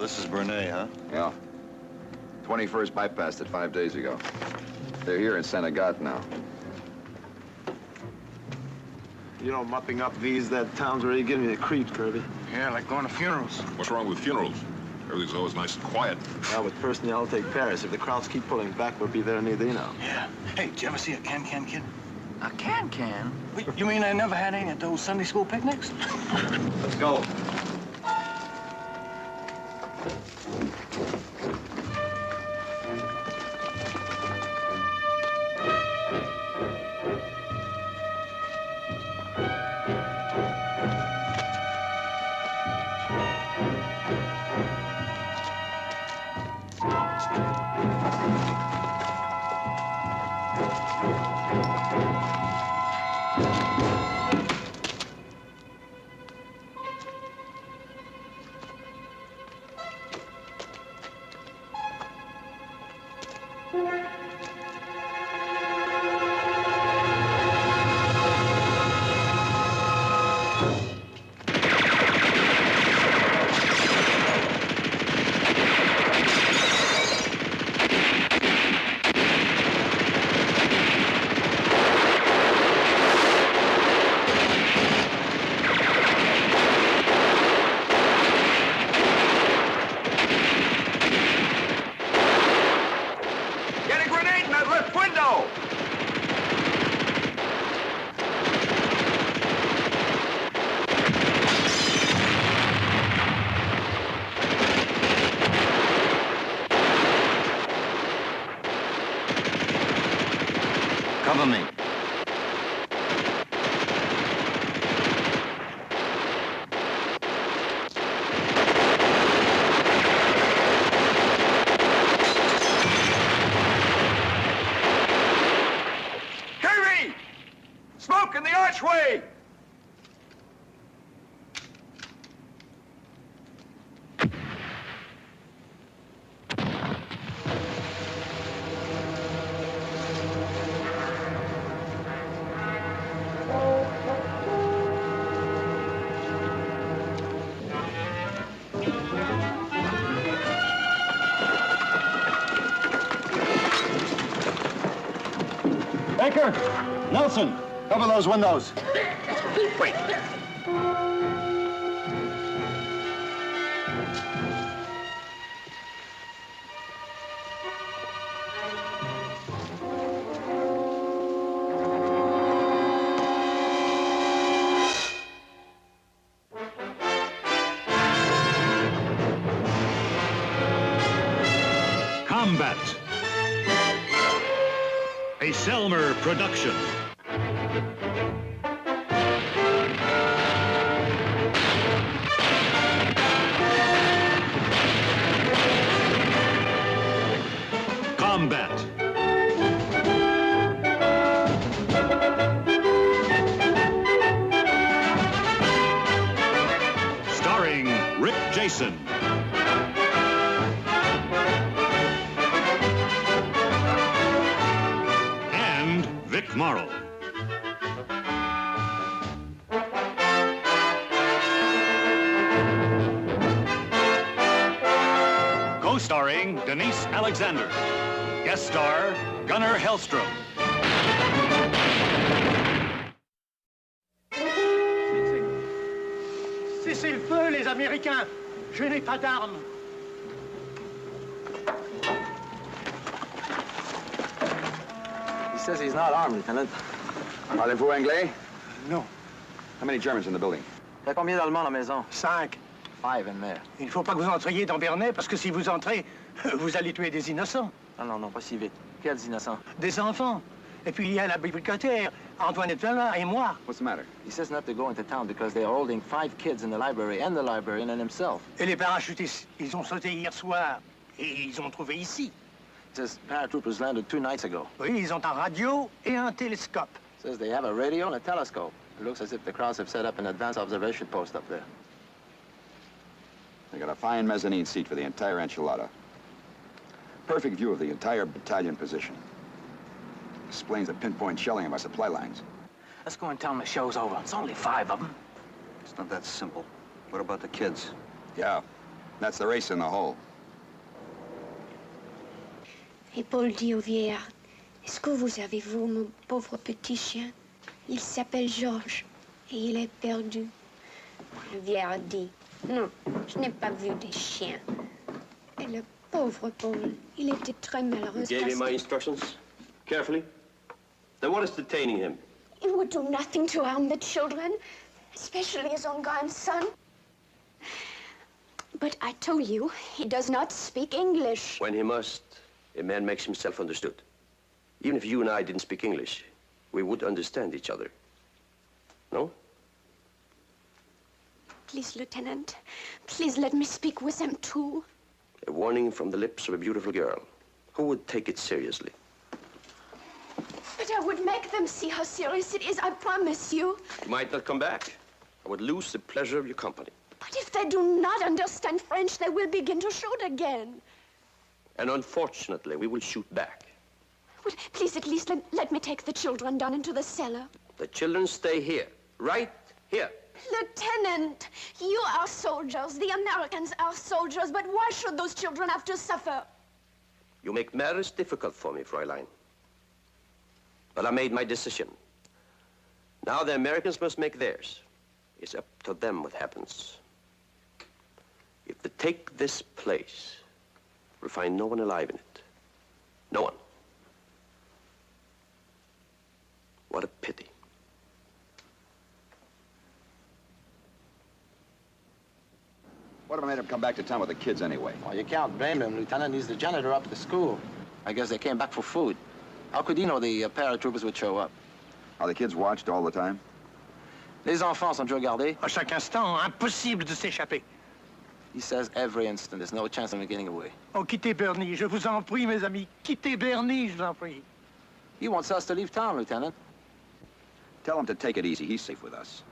this is Bernay, huh? Yeah. 21st bypassed it 5 days ago. They're here in Saint Agathe now. You know, mopping up that town's already giving me the creeps, Kirby. Yeah, like going to funerals. What's wrong with funerals? Everything's always nice and quiet. Well, with personally, I'll take Paris. If the crowds keep pulling back, we'll be there neither, you know. Yeah. Hey, did you ever see a can-can kid? A can-can? Wait, you mean I never had any at those Sunday school picnics? Let's go. Cover me. Kirby! Smoke in the archway! Baker! Nelson! Cover those windows. Wait. Combat. A Selmer production. Combat. Starring Rick Jason. And Vic Morrow. Co-starring Denise Alexander. Guest star Gunnar Hellstrom. Cessez le feu, les Américains. Je n'ai pas d'armes. He says he's not armed, Lieutenant. Parlez-vous anglais? Non. How many Germans in the building? Il y a combien d'Allemands à la maison? 5. 5 in there. Il ne faut pas que vous entriez dans Bernay, parce que si vous entrez, vous allez tuer des innocents. Non, non, pas si vite. Quels innocents? Des enfants. Et puis il y a la bibliothécaire, Antoinette Vella et moi. What's the matter? He says not to go into town because they're holding 5 kids in the library and the librarian and himself. Et les parachutistes, ils ont sauté hier soir. Et ils ont trouvé ici. Says paratroopers landed 2 nights ago. Oui, ils ont un radio et un télescope. Says they have a radio and a telescope. It looks as if the Krauts have set up an advanced observation post up there. They got a fine mezzanine seat for the entire enchilada. Perfect view of the entire battalion position. Explains the pinpoint shelling of our supply lines. Let's go and tell them the show's over. It's only 5 of them. It's not that simple. What about the kids? Yeah, That's the race in the hole. Et Paul dit au vieillard, est-ce que vous avez vu mon pauvre petit chien? Il s'appelle Georges et il est perdu. Le vieillard dit, non, je n'ai pas vu des chiens. Et le pauvre Paul, il était très malheureux. You gave him my instructions? Carefully? Then what is detaining him? He would do nothing to harm the children, especially his own grandson. But I told you, he does not speak English. When he must, a man makes himself understood. Even if you and I didn't speak English, we would understand each other. No? Please, Lieutenant, please let me speak with them too. A warning from the lips of a beautiful girl. Who would take it seriously? But I would make them see how serious it is, I promise you. You might not come back. I would lose the pleasure of your company. But if they do not understand French, they will begin to shoot again. And unfortunately, we will shoot back. Well, please, at least let me take the children down into the cellar. The children stay here, right here. Lieutenant, you are soldiers. The Americans are soldiers, but why should those children have to suffer? You make matters difficult for me, Fräulein. But I made my decision. Now the Americans must make theirs. It's up to them what happens. If they take this place, we'll find no one alive in it. No one. What a pity. What if I made him come back to town with the kids anyway? Well, you can't blame him, Lieutenant. He's the janitor up at the school. I guess they came back for food. How could he know the paratroopers would show up? Are the kids watched all the time? Les enfants sont toujours gardés. À chaque instant, impossible de s'échapper. He says every instant there's no chance of them getting away. Oh, quittez Bernie, je vous en prie, mes amis. Quittez Bernie, je vous en prie. He wants us to leave town, Lieutenant. Tell him to take it easy. He's safe with us.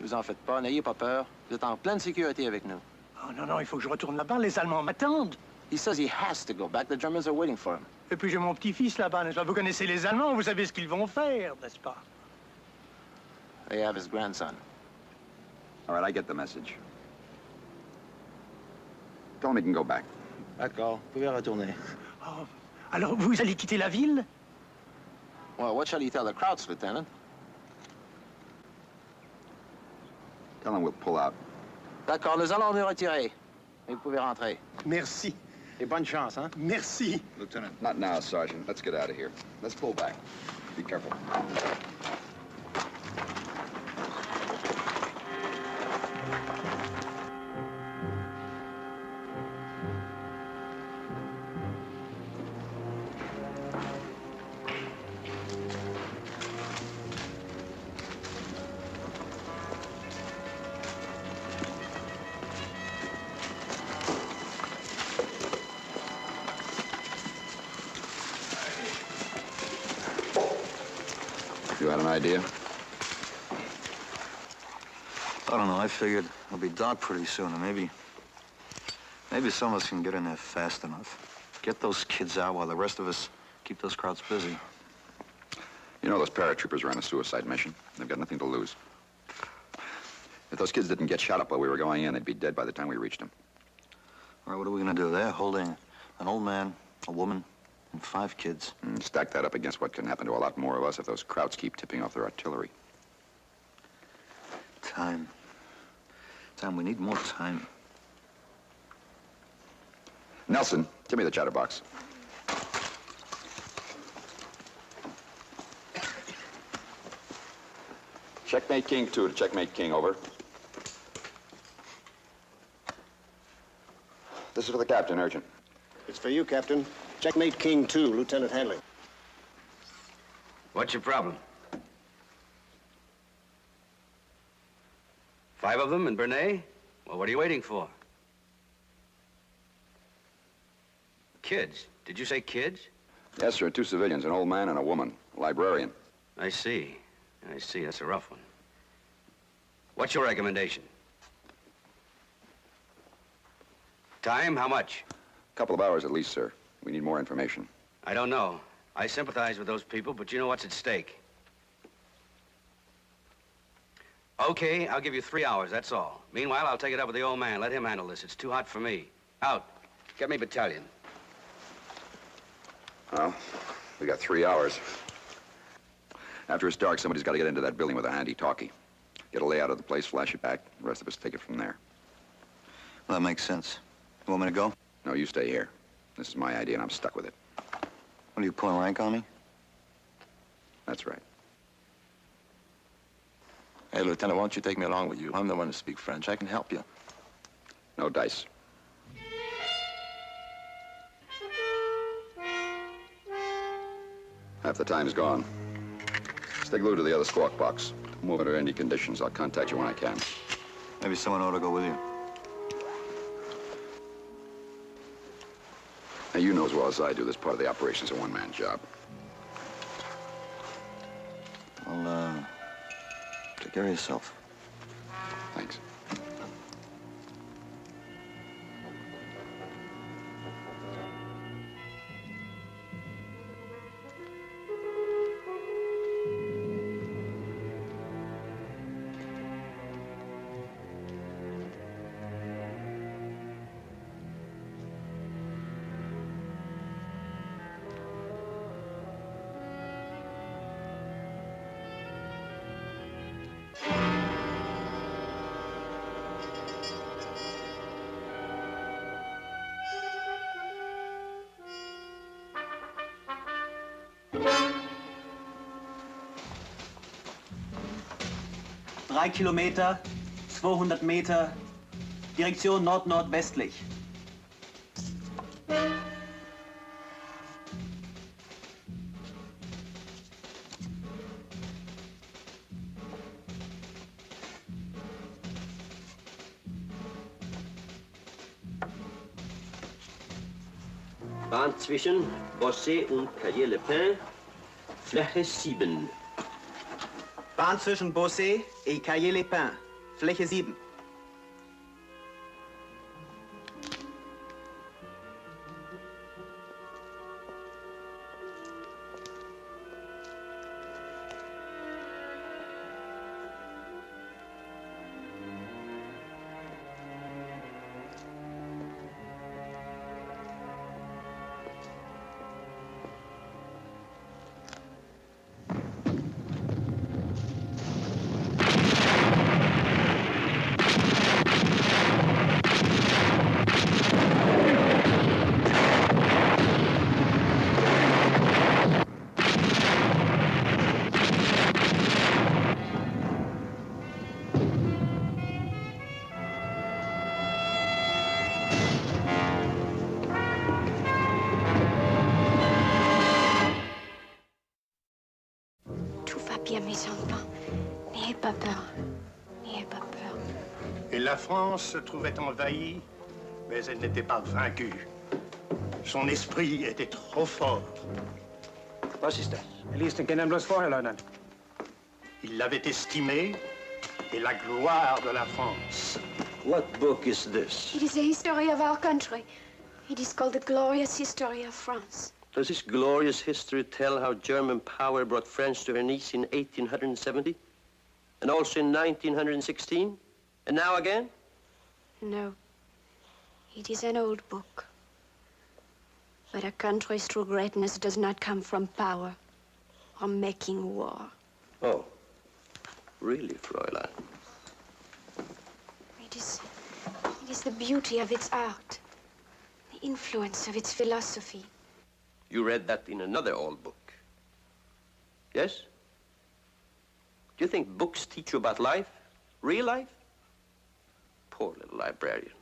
Ne vous en faites pas, n'ayez pas peur. Vous êtes en pleine sécurité avec nous. Oh non, non, il faut que je retourne là-bas. Les Allemands m'attendent. He says he has to go back. The Germans are waiting for him. Et puis j'ai mon petit-fils là-bas, n'est-ce pas? Vous connaissez les Allemands, vous savez ce qu'ils vont faire, n'est-ce pas? They have his grandson. All right, I get the message. Tell him he can go back. D'accord, vous pouvez retourner. Oh, alors vous allez quitter la ville? Well, what shall he tell the Krauts, Lieutenant? Tell him we'll pull out. D'accord, nous allons nous retirer. Et vous pouvez rentrer. Merci. Et bonne chance, hein? Merci. Lieutenant, not now, Sergeant. Let's get out of here. Let's pull back. Be careful. You had an idea? I don't know. I figured it'll be dark pretty soon, and maybe some of us can get in there fast enough. Get those kids out while the rest of us keep those crowds busy. You know, those paratroopers are on a suicide mission. They've got nothing to lose. If those kids didn't get shot up while we were going in, they'd be dead by the time we reached them. All right, what are we gonna do? They're holding an old man, a woman, and 5 kids. Stack that up against what can happen to a lot more of us if those Krauts keep tipping off their artillery. Time. We need more time. Nelson, give me the chatterbox. Checkmate King 2 to Checkmate King, over. This is for the captain, urgent. It's for you, Captain. Checkmate King 2, Lieutenant Hanley. What's your problem? 5 of them in Bernay? Well, what are you waiting for? Kids. Did you say kids? Yes, sir, 2 civilians, an old man and a woman, a librarian. I see. That's a rough one. What's your recommendation? Time, how much? A couple of hours at least, sir. We need more information. I don't know. I sympathize with those people, but you know what's at stake. Okay, I'll give you 3 hours, that's all. Meanwhile, I'll take it up with the old man. Let him handle this. It's too hot for me. Out. Get me battalion. Well, we got 3 hours. After it's dark, somebody's got to get into that building with a handy-talkie. Get a layout of the place, flash it back. The rest of us take it from there. Well, that makes sense. You want me to go? No, you stay here. This is my idea, and I'm stuck with it. What, are you pulling rank on me? That's right. Hey, Lieutenant, why don't you take me along with you? I'm the one who speaks French. I can help you. No dice. Half the time's gone. Stay glued to the other squawk box. Move under any conditions. I'll contact you when I can. Maybe someone ought to go with you. Now, you know as well as I do this part of the operation's a one-man job. Well, take care of yourself. Thanks. Drei Kilometer, 200 Meter, Direktion nord-nordwestlich. Bahn zwischen Bossé und Cahiers-le-Pin, Fläche 7. Bahn zwischen Bossé et Cahiers-les-Pins, Fläche 7. Bien, mes enfants, n'ayez pas peur. N'ayez pas peur. Et la France se trouvait envahie, mais elle n'était pas vaincue. Son esprit était trop fort. Was ist das? Er liest den Kindern bloß vorher, Leutnant. Il l'avait estimé et la gloire de la France. What book is this? It is a history of our country. It is called the Glorious History of France. Does this glorious history tell how German power brought France to her knees in 1870? And also in 1916? And now again? No. It is an old book. But a country's true greatness does not come from power or making war. Oh, really, Fräulein? It is the beauty of its art, the influence of its philosophy. You read that in another old book. Yes? Do you think books teach you about life? Real life? Poor little librarian.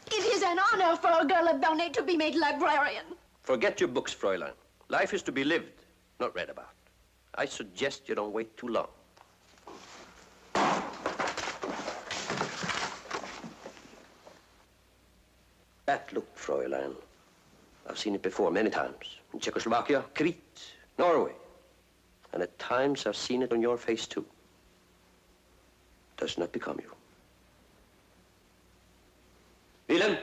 It is an honor for a girl of Bernay to be made librarian. Forget your books, Fräulein. Life is to be lived, not read about. I suggest you don't wait too long. That look, Fräulein. I've seen it before many times. In Czechoslovakia, Crete, Norway. And at times I've seen it on your face, too. Does not become you. Wilhelm!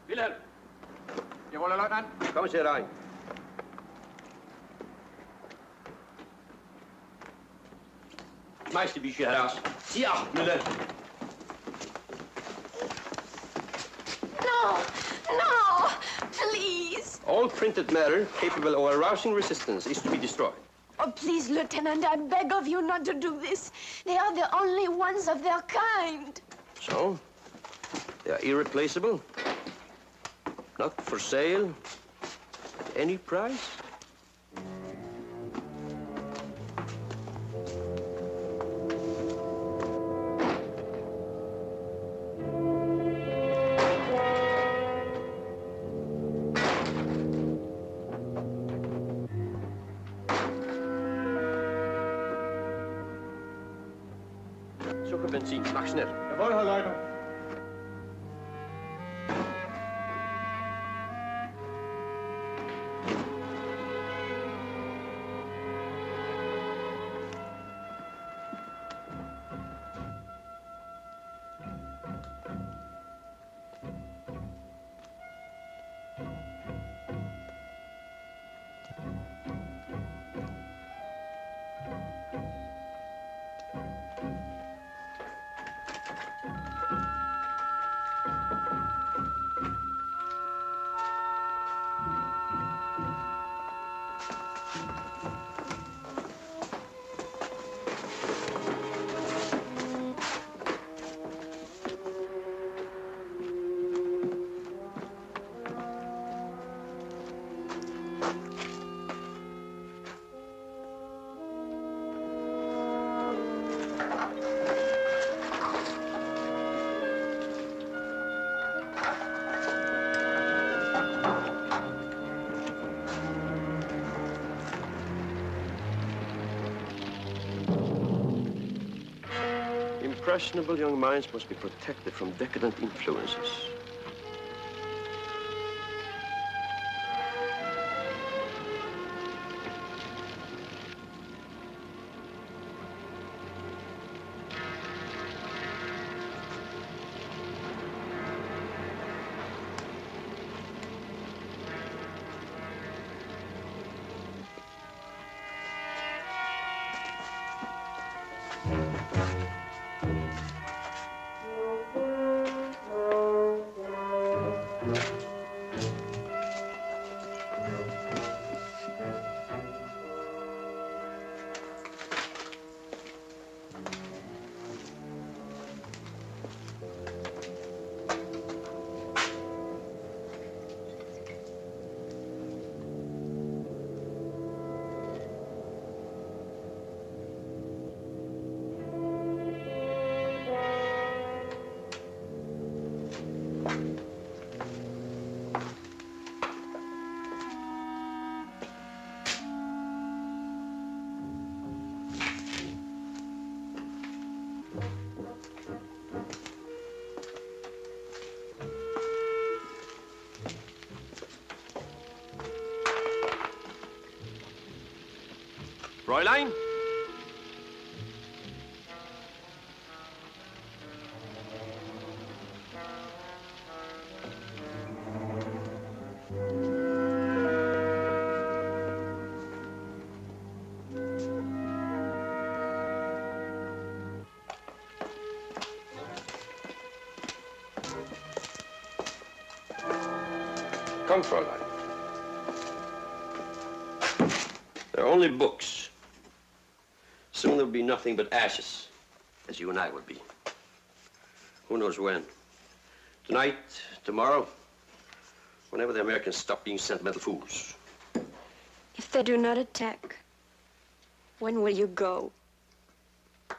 Wilhelm! Jawohl, Herr Leutnant. Kommen Sie rein. Meister, wie schön heraus. Sieh auf, Müller. No, no, please. All printed matter capable of arousing resistance is to be destroyed. Oh, please, Lieutenant, I beg of you not to do this. They are the only ones of their kind. So, they are irreplaceable, not for sale, at any price. Benzin, mach schnell. Jawohl, Herr Leutnant. Impressionable young minds must be protected from decadent influences. Fräulein? Come, Fräulein. They're only books. Soon there'll be nothing but ashes, as you and I will be. Who knows when? Tonight, tomorrow, whenever the Americans stop being sentimental fools. If they do not attack, when will you go?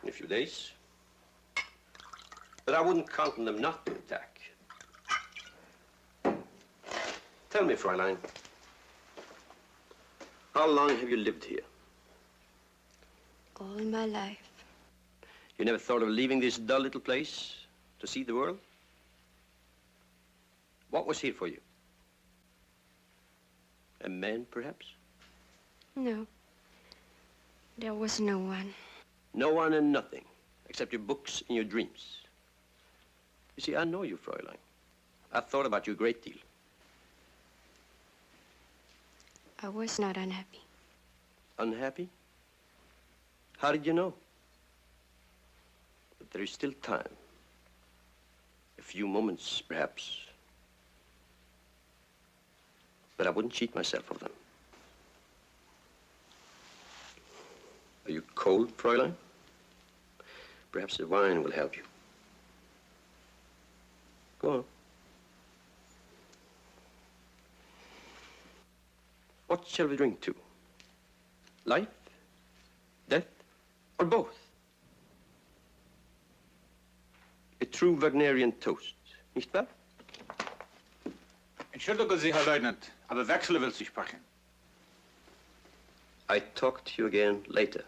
In a few days. But I wouldn't count on them not to attack. Tell me, Fräulein, how long have you lived here? All my life. You never thought of leaving this dull little place to see the world? What was here for you? A man, perhaps? No. There was no one. No one and nothing, except your books and your dreams. You see, I know you, Fräulein. I've thought about you a great deal. I was not unhappy. Unhappy? How did you know? There is still time. A few moments, perhaps. But I wouldn't cheat myself of them. Are you cold, Fräulein? Perhaps the wine will help you. Go on. What shall we drink to? Life? Death? Or both? A true Wagnerian toast, nicht wahr? Entschuldigen Sie, Herr Leutnant, aber Wechsler will Sie sprechen. I talk to you again later.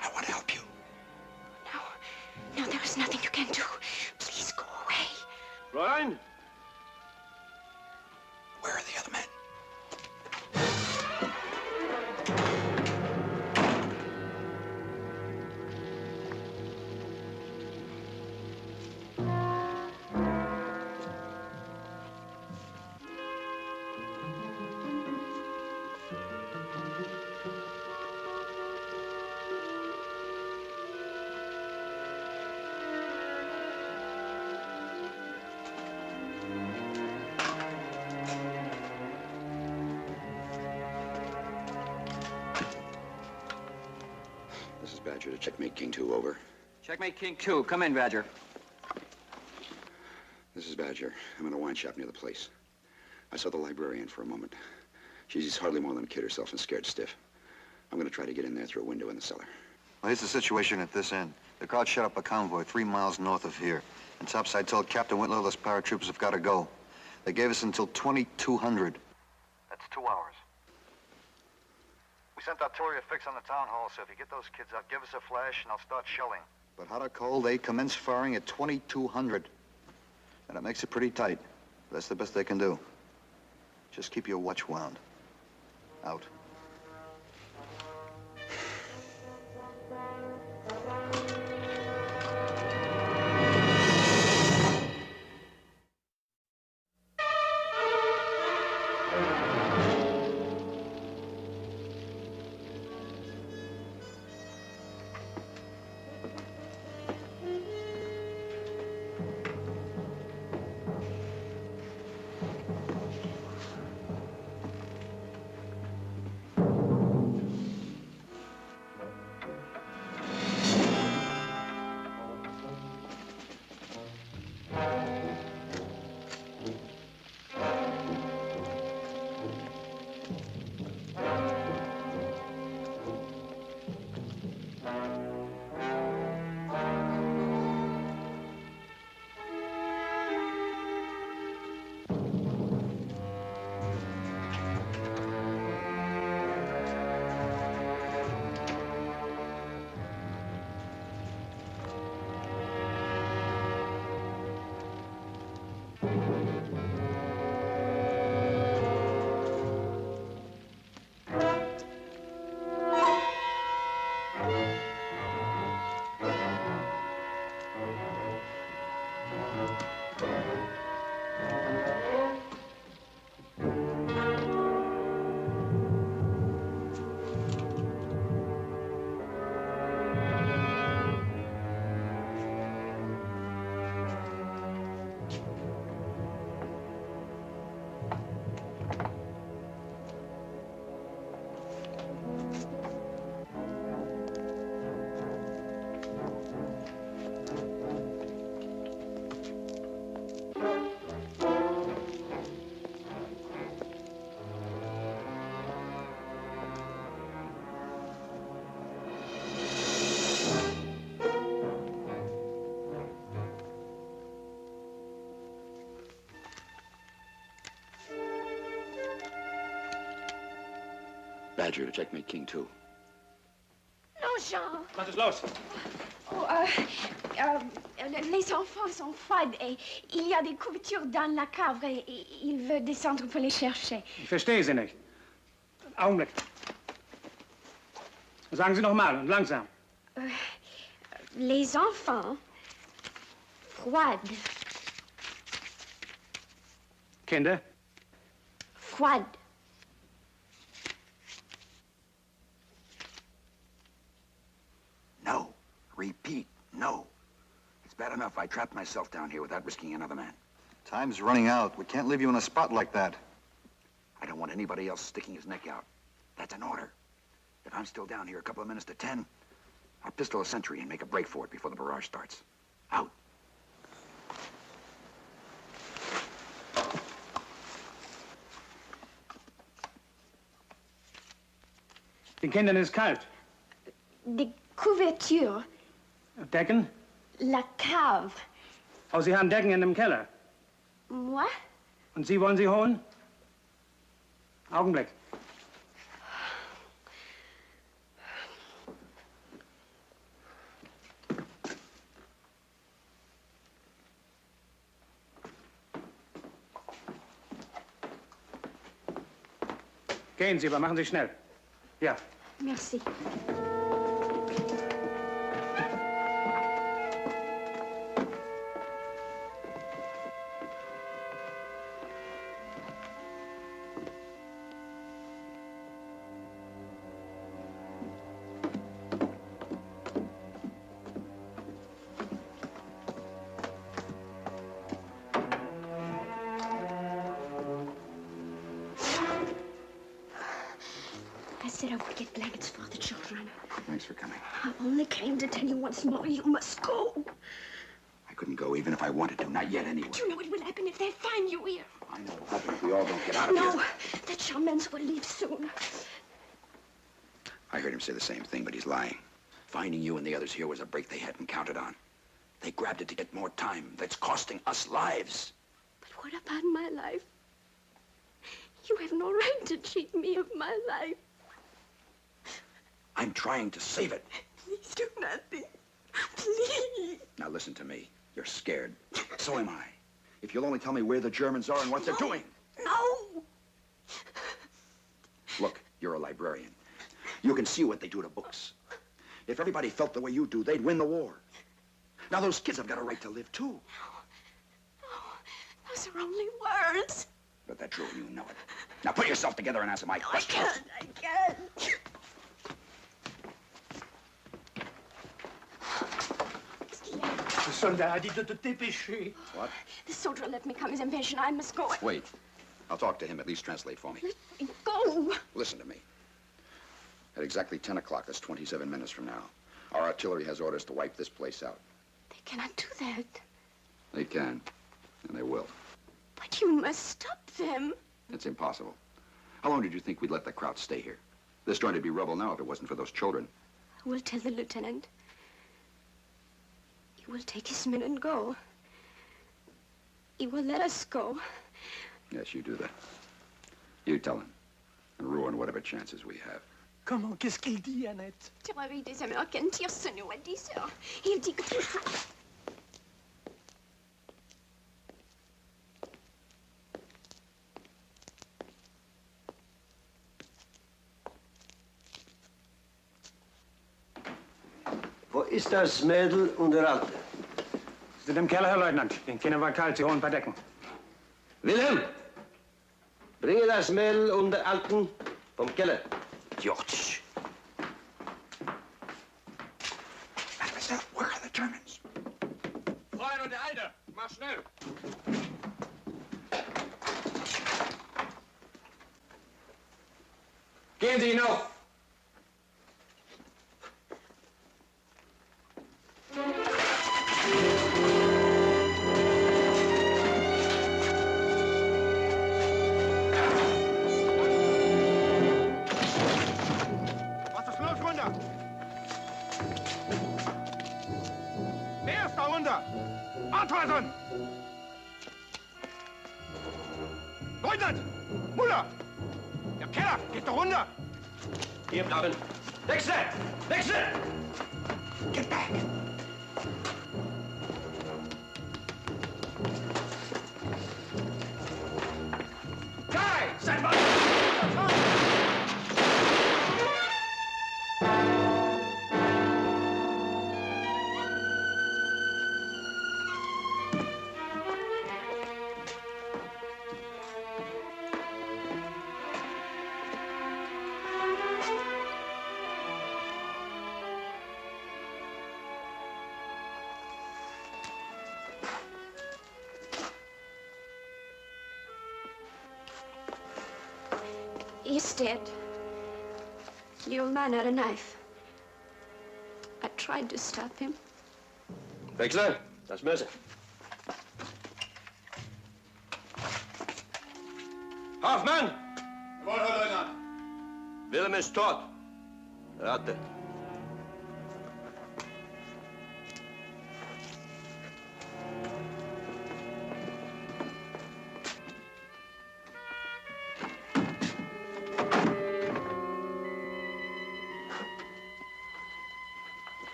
I want to help you. No, there is nothing you can do. Please go away. Fräulein? Where are the other men? This is Badger to Checkmate King 2, over. Checkmate King 2. Come in, Badger. This is Badger. I'm in a wine shop near the place. I saw the librarian for a moment. She's hardly more than a kid herself and scared stiff. I'm going to try to get in there through a window in the cellar. Well, here's the situation at this end. The crowd shut up a convoy 3 miles north of here. And topside told Captain Whitlow those paratroopers have got to go. They gave us until 2200. That's 2 hours. We sent artillery fix on the town hall, so if you get those kids out, give us a flash and I'll start shelling. But hot or cold, they commence firing at 2200. And it makes it pretty tight. That's the best they can do. Just keep your watch wound. Out. Badger to Checkmate King 2. Non, Jean. Was ist los? Oh, les enfants sont froides et il y a des couvertures dans la cave et il veut descendre pour les chercher. Ich verstehe Sie nicht. Augenblick. Sagen Sie noch mal und langsam. Les enfants Froide. Kinder? Froide. No. Repeat, no. It's bad enough I trapped myself down here without risking another man. Time's running out. We can't leave you in a spot like that. I don't want anybody else sticking his neck out. That's an order. If I'm still down here a couple of minutes to 10, I'll pistol a sentry and make a break for it before the barrage starts. Out. Den Kindern ist kalt. Die Couverture. Decken? La cave. Oh, Sie haben Decken in dem Keller. Moi? Und Sie wollen sie holen? Augenblick. Gehen Sie, aber machen Sie schnell. Ja. Merci. I said I would get blankets for the children. Thanks for coming. I only came to tell you once more, you must go. I couldn't go even if I wanted to. Not yet, anyway. Do you know what will happen if they find you here? I know what'll happen if we all don't get out of No, here. the Charmans will leave soon. I heard him say the same thing, but he's lying. Finding you and the others here was a break they hadn't counted on. They grabbed it to get more time. That's costing us lives. But what about my life? You have no right to cheat me of my life. I'm trying to save it. Please do nothing. Please. Now listen to me. You're scared. So am I. If you'll only tell me where the Germans are and what they're doing. No. Look, you're a librarian. You can see what they do to books. If everybody felt the way you do, they'd win the war. Now those kids have got a right to live too. No, those are only words. But they're true, you know it. Now put yourself together and answer my questions. I can't. Le soldat a dit de te dépêcher. What? The soldier let me come. He's impatient. I must go. Wait. I'll talk to him. At least translate for me. Let me go. Listen to me. At exactly 10 o'clock, that's 27 minutes from now, our artillery has orders to wipe this place out. They cannot do that. They can, and they will. But you must stop them. It's impossible. How long did you think we'd let the Krauts stay here? This joint would be rubble now if it wasn't for those children. I will tell the lieutenant. He will take his men and go. He will let us go. Yes, you do that. You tell him, and ruin whatever chances we have. Comment? Qu'est-ce qu'il dit, Annette? Tireur des Américains tire ce nous à 10 heures. Il dit que... Wo ist das Mädel und der Alte? Sie sind im Keller, Herr Leutnant. Den Kindern war kalt. Sie holen ein paar Decken. Wilhelm, bringe das Mädel und der Alten vom Keller. George. Mademoiselle, where are the Germans? Fräulein und der Alte, mach schnell. Gehen Sie hinauf. Was ist los, runter? Wer ist da runter? Antworten! Leutnant! Muller! Der Keller! Geht doch runter! Hier bleiben. Wechsel! Wechsel! Get back! Kai, sein Mann! He's dead. The old man had a knife. I tried to stop him. Wechsler, das ist Messe. Hoffmann! Jawohl, Herr Leutnant. Willem ist tot. Ratte.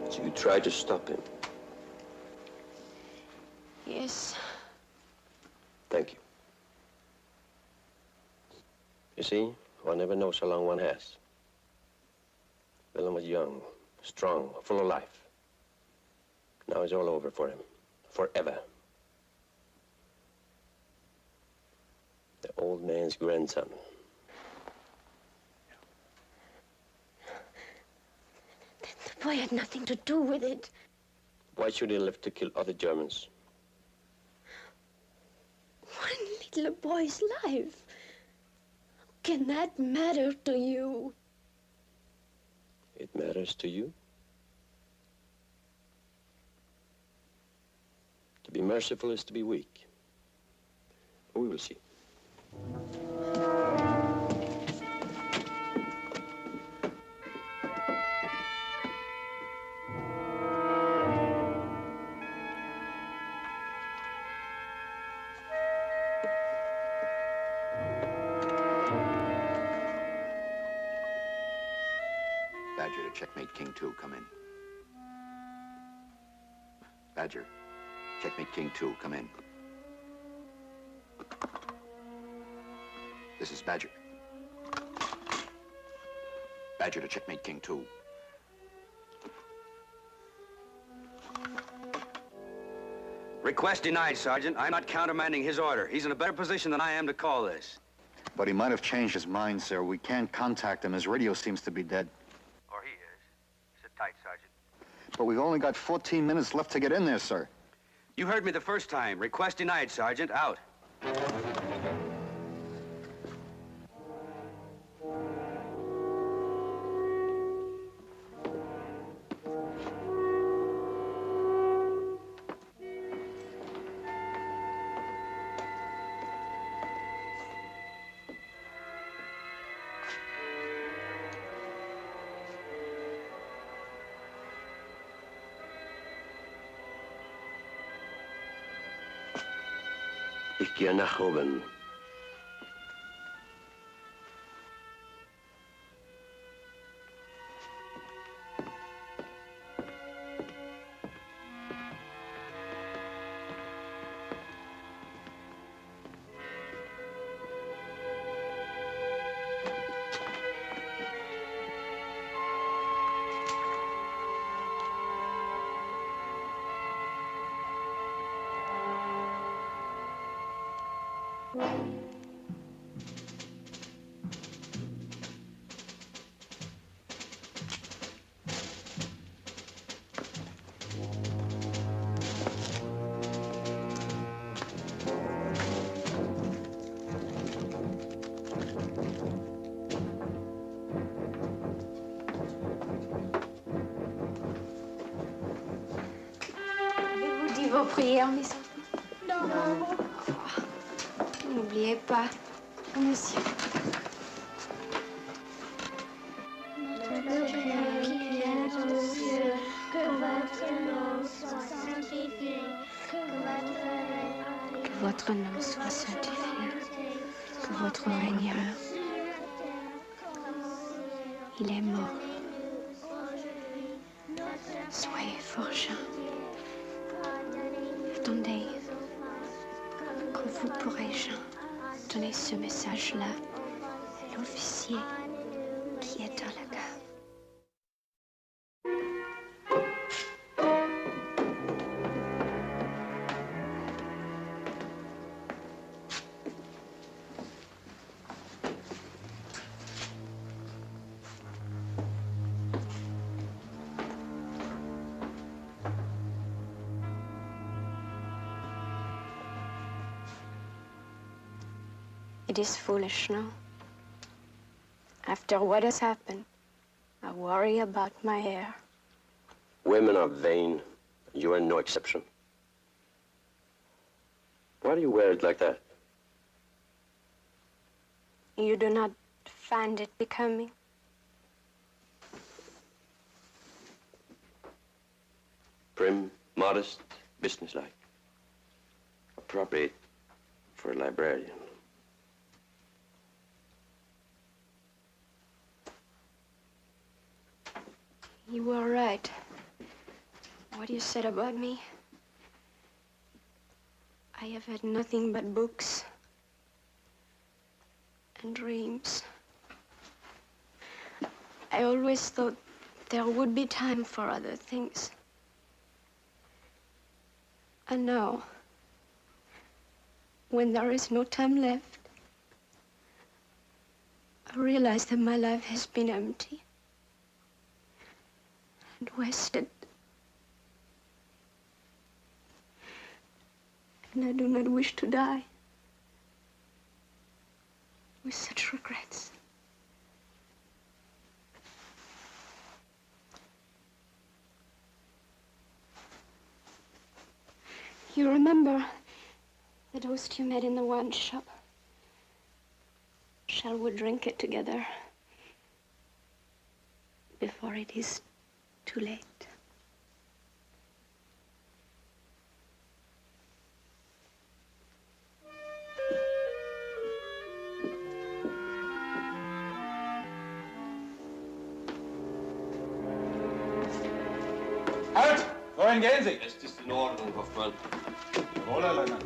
So you tried to stop him? Yes. Thank you. You see, one never knows how long one has. Willem was young, strong, full of life. Now it's all over for him. Forever. The old man's grandson. The boy had nothing to do with it. Why should he live to kill other Germans? One little boy's life. Can that matter to you? It matters to you? To be merciful is to be weak. We will see. Badger to checkmate King 2, come in. Badger, checkmate King 2, come in. This is Badger. Badger to checkmate King 2. Request denied, Sergeant. I'm not countermanding his order. He's in a better position than I am to call this. But he might have changed his mind, sir. We can't contact him. His radio seems to be dead. Or he is. Sit tight, Sergeant. But we've only got 14 minutes left to get in there, sir. You heard me the first time. Request denied, Sergeant. Out. Ich gehe nach oben. Avez-vous dit vos prières, mes enfants? Non. N'oubliez pas, monsieur. Notre Père qui es aux cieux, que votre nom soit sanctifié, Que votre nom soit sanctifié, que votre règne. Il est mort. Soyez forgés. Attendez. Quand vous pourrez-je donner ce message-là à l'officier qui est dans la gare? It is foolish, no? After what has happened, I worry about my hair. Women are vain. You are no exception. Why do you wear it like that? You do not find it becoming? Prim, modest, businesslike. Appropriate for a librarian. You were right. What you said about me. I have had nothing but books and dreams. I always thought there would be time for other things. And now, when there is no time left, I realize that my life has been empty and wasted. And I do not wish to die with such regrets. You remember the toast you made in the wine shop? Shall we drink it together before it is too late? Halt! Wohin gehen Sie? Es ist in Ordnung, Hoffmann. Jawohl, Herr Leutnant.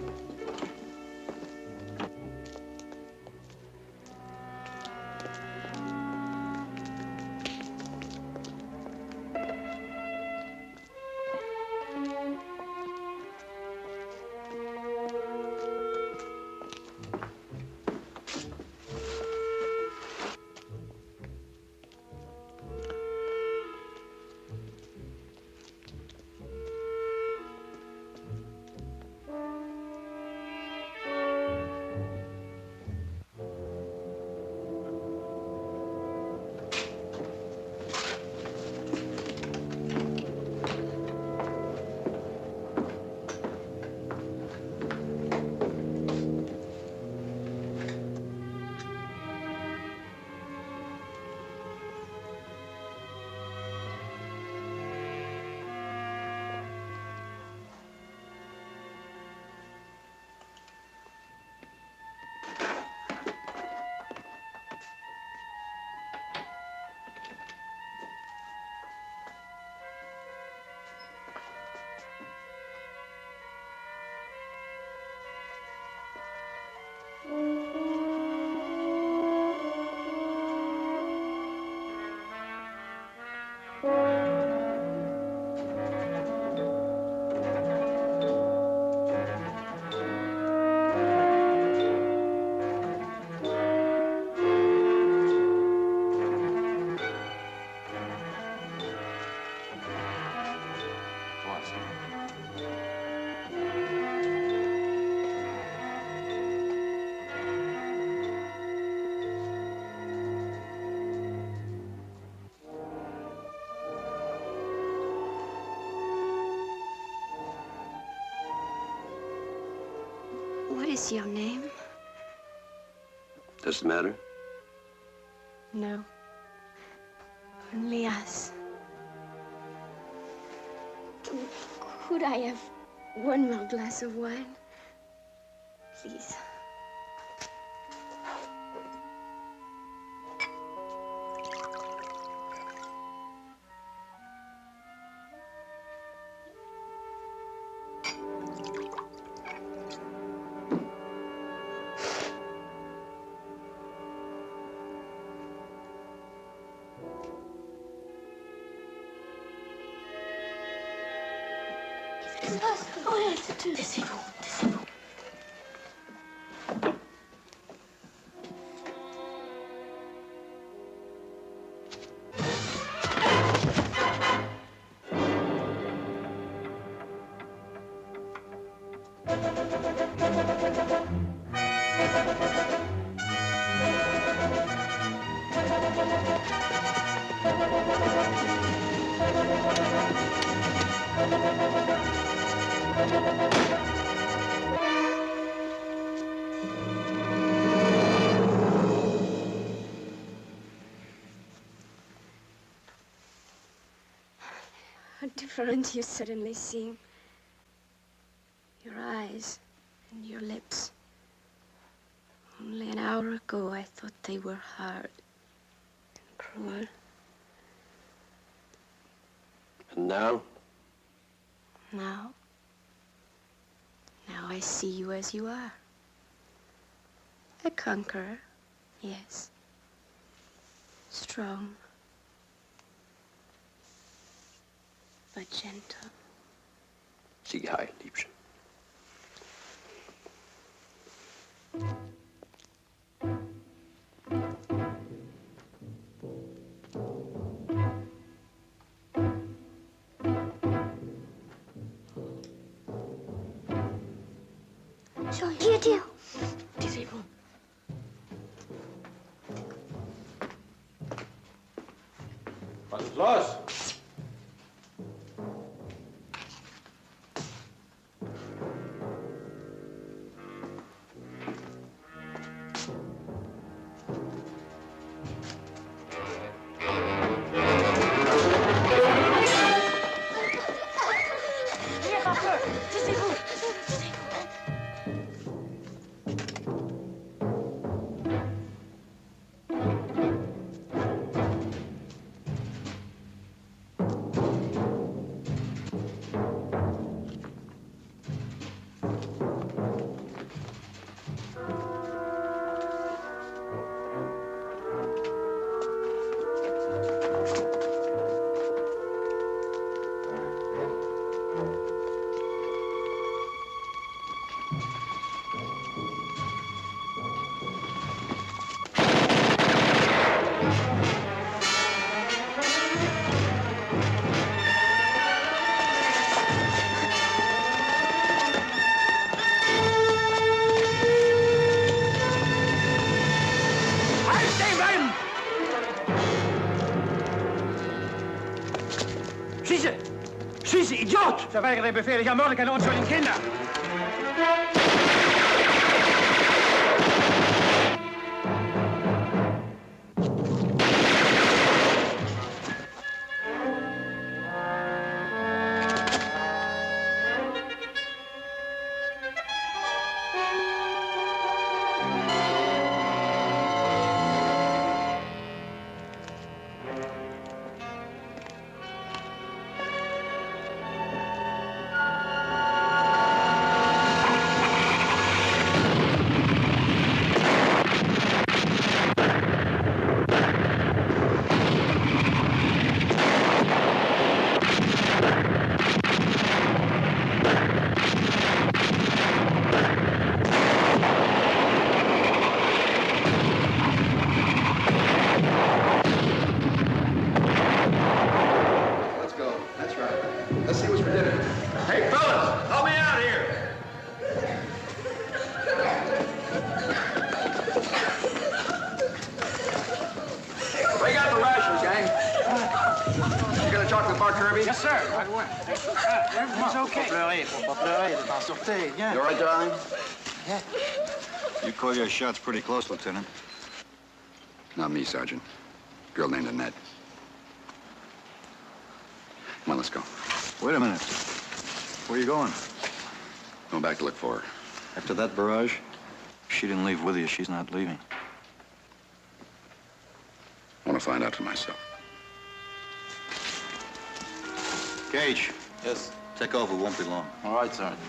What is your name? Does it matter? No. Only us. Could I have one more glass of wine? Please. Taisez-vous, taisez-vous. How different you suddenly seem. Your eyes and your lips. Only an hour ago, I thought they were hard and cruel. And now? Now I see you as you are. A conqueror, yes. Strong. But gentle. Sieg heil, Liebchen. Hier. Taisez-vous. Was ist los? Taisez-vous. Schieße! Schieße, Idiot! Verweigere den Befehl, ich ermorde keine unschuldigen Kinder! Yes, sir. Right away. Everything's okay. Faut pas pleurer. T'en sortez. Viens. You all right, darling? Yeah. You call your shots pretty close, Lieutenant. Not me, Sergeant. Girl named Annette. Come on, let's go. Wait a minute. Where are you going? Going back to look for her. After that barrage? She didn't leave with you. She's not leaving. I want to find out for myself. Gage. Yes. Take over. Won't be long. All right, Sergeant.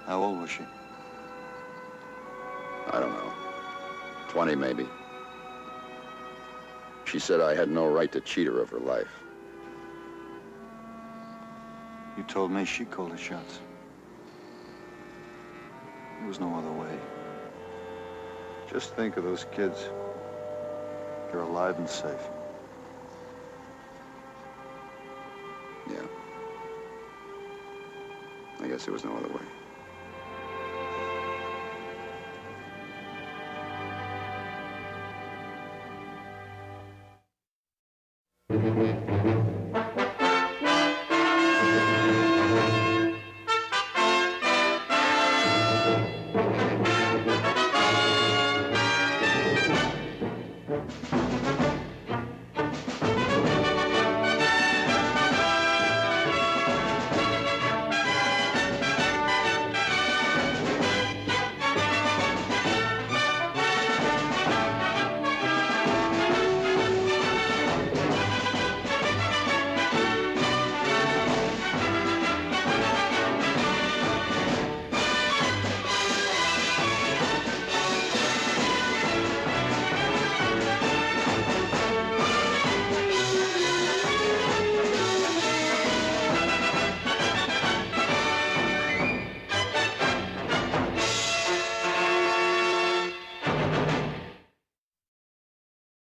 How old was she? I don't know. 20, maybe. She said I had no right to cheat her of her life. You told me she called the shots. There was no other way. Just think of those kids. They're alive and safe. Yeah. I guess there was no other way.